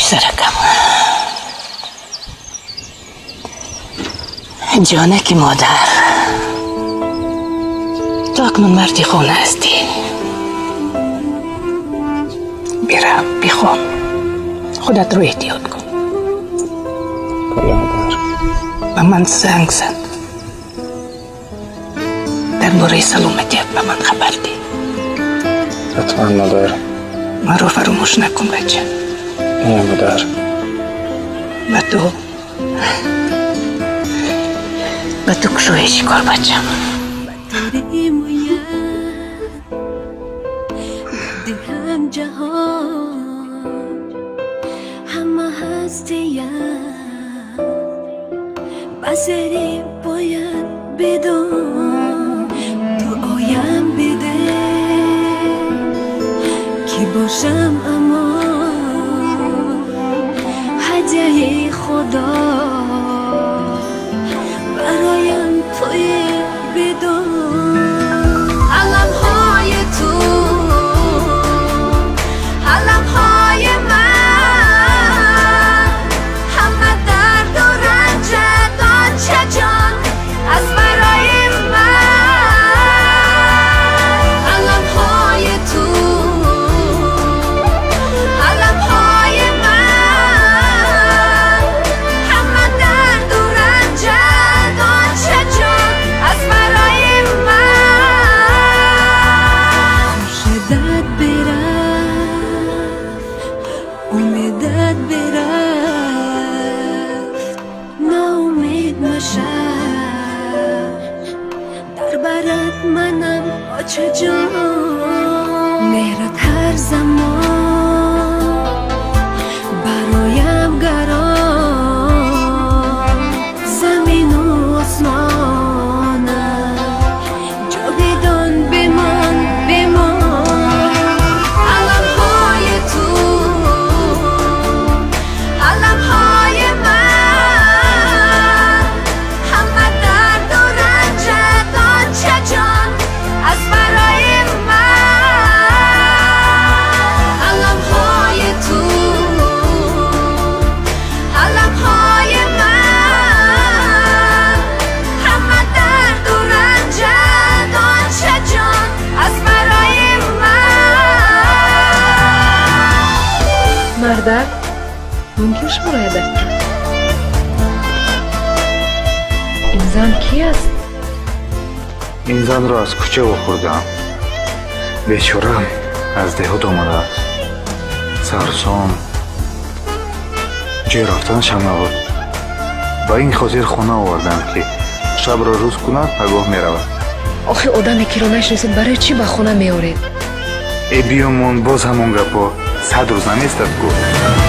پسرکم جانکی مادر تو اکنون مردی خونه هستی برم بخوام خودت رو احتیاط کن به من زنگ زد در باره سلامتیت به من خبر دی حتما مادر ما رو فراموش نکن بچه نه مادر به تو کشوی شکار بچم هم جهان همه هستیم بسری باید بدون دعایم بده کی باشم اما هدیه خدا برایم توی بدون علمهای تو علمهای من همه درد و رنج دانچه جان از برای من علمهای تو علمهای من همه درد و رنج دانچه جان از برای من خوشدت امیدت برفت ناامید مشد در برت منم آچه جان مهرت هر زمان برایم گران زمین و آسمانم جاویدان بمان علمهای تو علمهای من همه درد و رنج دانچه جان از برای من علمهای تو علمهای من همه درد و رنج دانچه جان از برای من مردک ممکن شما را هدف کرد این زن کی است؟ این زن را از کوچه آوردم بیچاره‌ام از دهات آمده است سرسام جای رفتنش هم نبود با این خاطر خانه آوردم که شب را روز کند پگاه می رود آخه آدمی که را نشناسید برای چی به خانه می آورید؟ ای بیامون باز همون گپا 100 روز نمیستد گفت